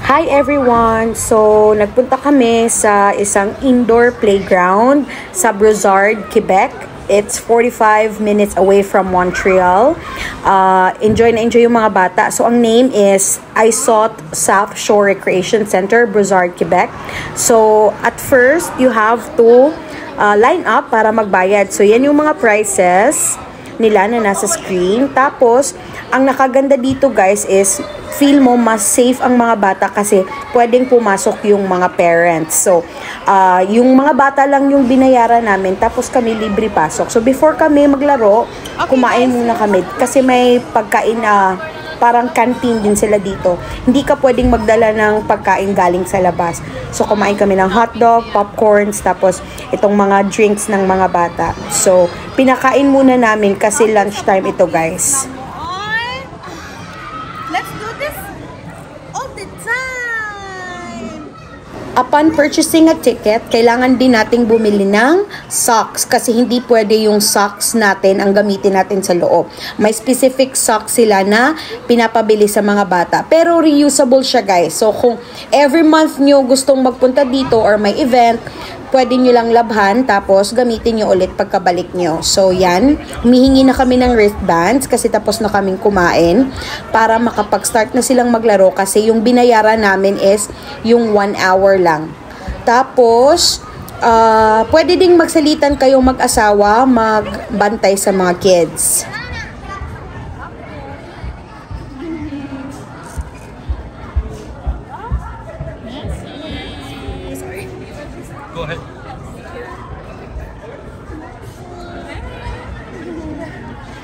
Hi everyone! So, nagpunta kami sa isang indoor playground sa Brossard, Quebec. It's 45 minutes away from Montreal. Enjoy na enjoy yung mga bata. So, ang name is ISOT South Shore Recreation Center, Brossard, Quebec. So, at first, you have to line up para magbayad. So, yan yung mga prices nila na nasa screen. Tapos, ang nakaganda dito guys is feel mo mas safe ang mga bata kasi pwedeng pumasok yung mga parents. So, yung mga bata lang yung binayaran namin tapos kami libre pasok. So, before kami maglaro, kumain muna kami kasi may pagkain na parang canteen din sila dito. Hindi ka pwedeng magdala ng pagkain galing sa labas. So, kumain kami ng hotdog, popcorns, tapos itong mga drinks ng mga bata. So, pinakain muna namin kasi lunchtime ito guys. Let's do this all the time. Upon purchasing a ticket, kailangan din nating bumili ng socks kasi hindi pwede yung socks natin ang gamitin natin sa loob. May specific socks sila na pinapabili sa mga bata. Pero reusable siya guys. So kung every month nyo gustong magpunta dito or may event, pwede nyo lang labhan tapos gamitin nyo ulit pagkabalik nyo. So yan, humihingi na kami ng wristbands kasi tapos na kaming kumain para makapag-start na silang maglaro kasi yung binayaran namin is yung 1 hour lang. Tapos, pwede ding magsalitan kayong mag-asawa, magbantay sa mga kids. Go ahead.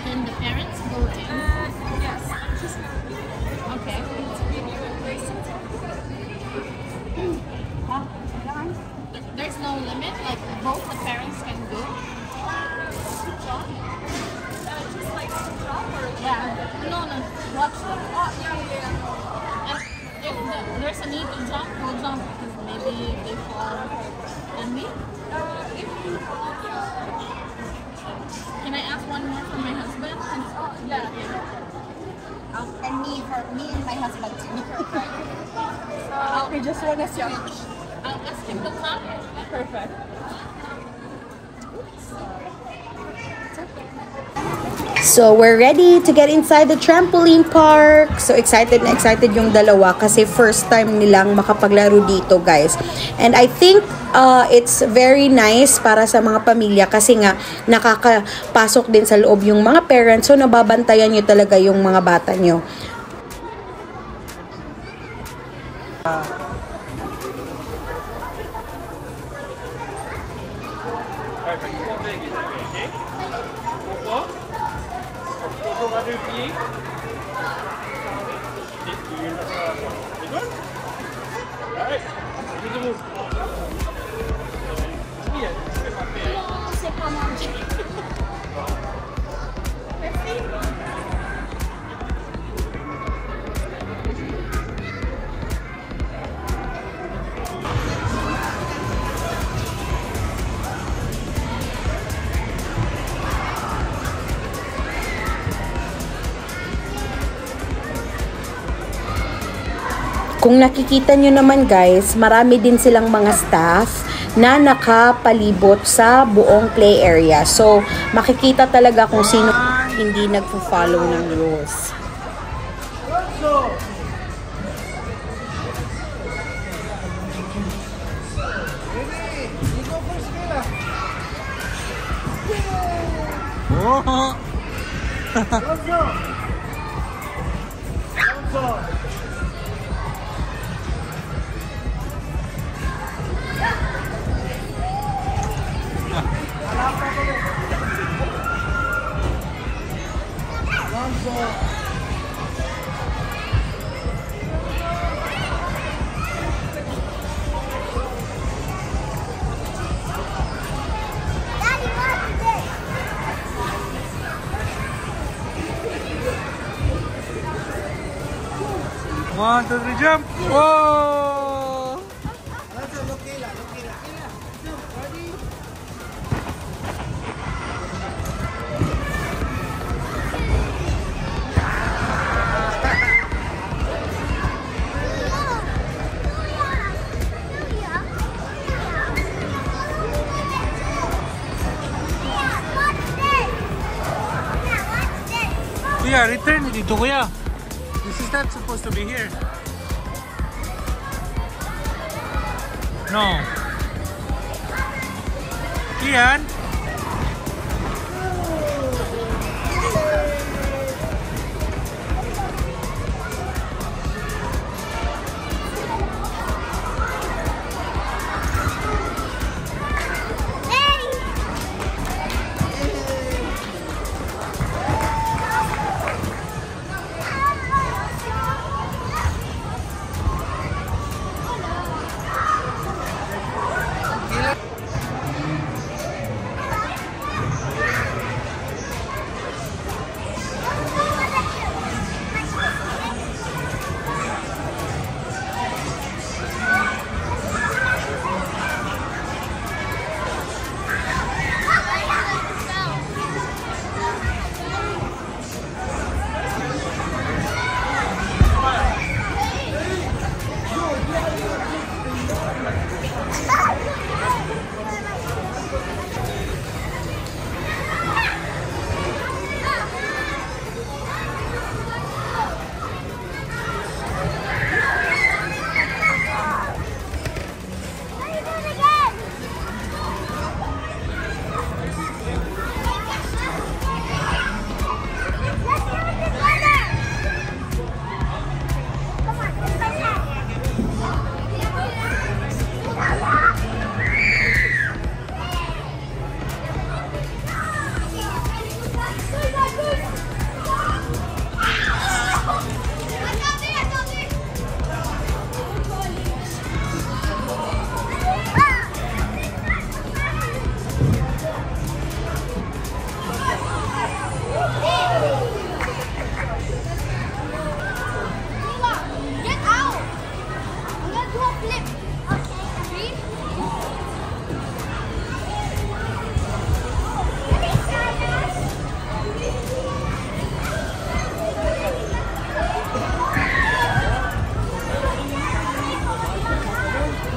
Can the parents go in? Yes. Okay. There's no limit, like both the parents can go? Just like shop or? Yeah. No. Watch them. Oh, yeah. And if there's a need to jump, we'll jump because maybe they fall. And me? Can I ask one more for my husband? Yeah. And me and my husband too. We just want to see. I'll ask him to come. Perfect. So, we're ready to get inside the trampoline park. So, excited na excited yung dalawa kasi first time nilang makapaglaro dito, guys. And I think it's very nice para sa mga pamilya kasi nga nakakapasok din sa loob yung mga parents. So, nababantayan nyo talaga yung mga bata nyo. Kung nakikita nyo naman guys, marami din silang mga staff na nakapalibot sa buong play area. So, makikita talaga kung sino hindi nagpo-follow ng rules. One, two, three, jump! Whoa! Yeah, return it dito, kuya. This is not supposed to be here. No. Kian?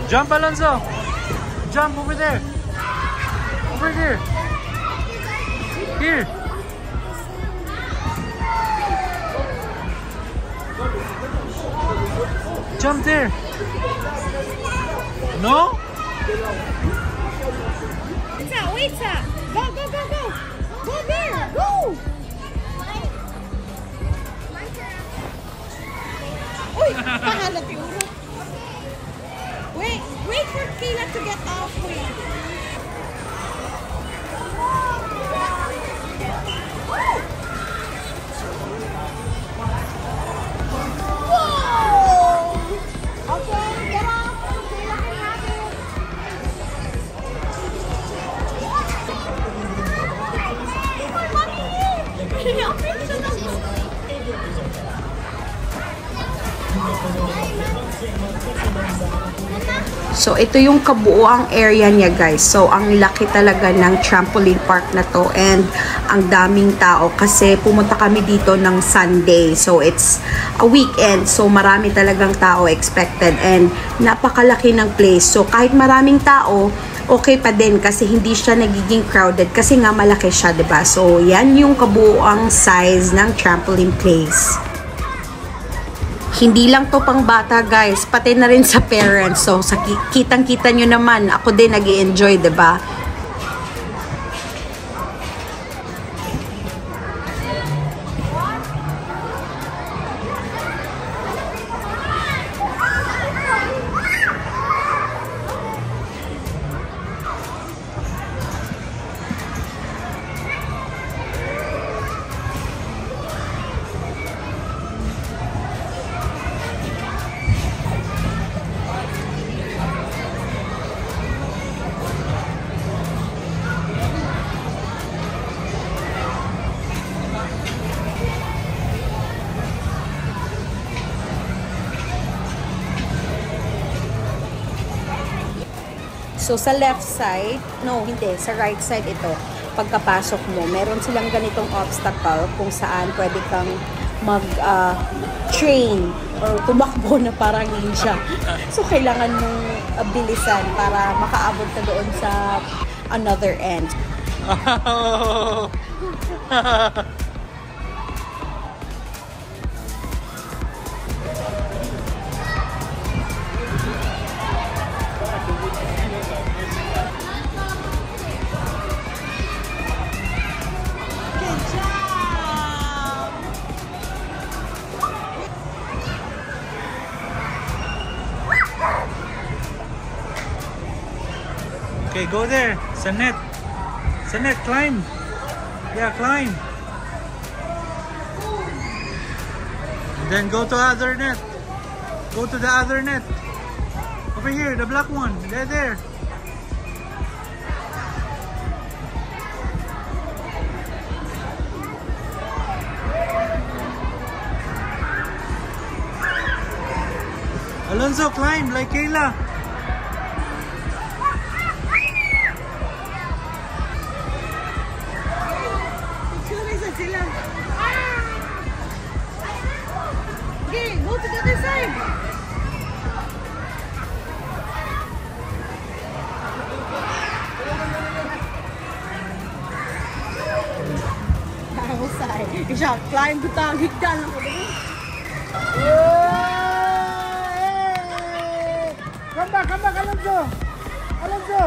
Jump, Alonso! Jump over there! Over here! Here! Jump there! No? Wait, go, go, go, go! Go there! Go! Uy! Pahalat yung ulo. Wait for Kayla to get off. Wait. Whoa! Okay, get off. Kayla can have it. So, ito yung kabuuang area niya, guys. So, ang laki talaga ng trampoline park na to and ang daming tao kasi pumunta kami dito ng Sunday. So, it's a weekend. So, marami talagang tao expected and napakalaki ng place. So, kahit maraming tao, okay pa din kasi hindi siya nagiging crowded kasi nga malaki siya, 'di ba? So, yan yung kabuuang size ng trampoline place. Hindi lang to pang bata, guys, pati na rin sa parents. So, sa kitang-kita nyo naman, ako din nag-i-enjoy, 'di ba? So, sa left side, no, hindi, sa right side ito, pagkapasok mo, meron silang ganitong obstacle kung saan pwede kang mag-train or tumakbo na parang ninja. So, kailangan mong bilisan para makaabot ka doon sa another end. Okay, go there. Sanet. Sanet, climb. Yeah, climb. And then go to other net. Go to the other net. Over here, the black one. There. Alonzo, climb like Kayla. Okay, go to the other side. Other side. Siya, climb to tang higdan ako din. Come back, Alonzo. Alonzo.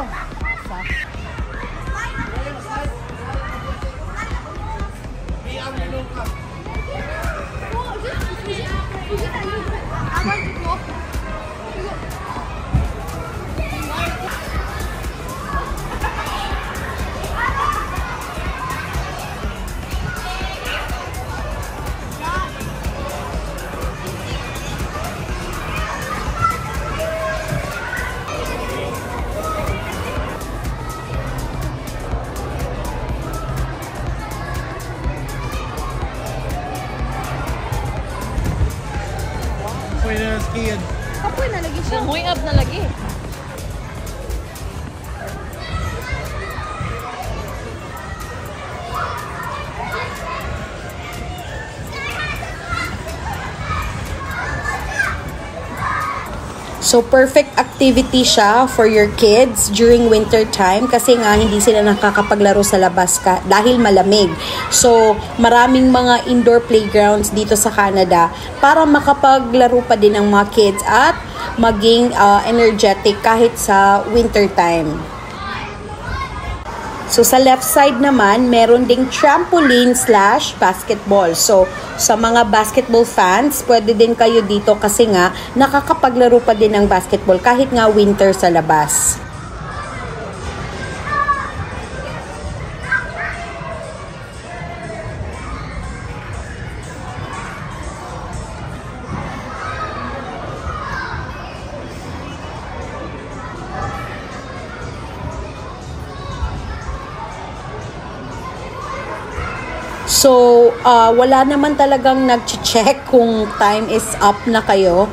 Pwede na skiing. Kapoy na lagi siya. Namuy up na lagi. So, perfect activity siya for your kids during winter time kasi nga hindi sila nakakapaglaro sa labas dahil malamig. So, maraming mga indoor playgrounds dito sa Canada para makapaglaro pa din ang mga kids at maging energetic kahit sa winter time. So, sa left side naman, meron ding trampoline/basketball. So, sa mga basketball fans, pwede din kayo dito kasi nga nakakapaglaro pa din ng basketball kahit nga winter sa labas. So, wala naman talagang nag-check kung time is up na kayo.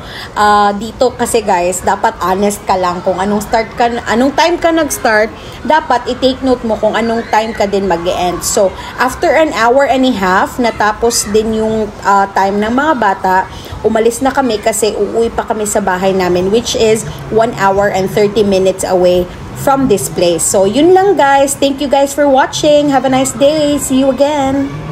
Dito kasi guys, dapat honest ka lang kung anong time ka nag-start, dapat i-take note mo kung anong time ka din mag-e-end. So, after an hour and a half, natapos din yung time ng mga bata, umalis na kami kasi uuwi pa kami sa bahay namin, which is 1 hour and 30 minutes away from this place. So, yun lang guys. Thank you guys for watching. Have a nice day. See you again.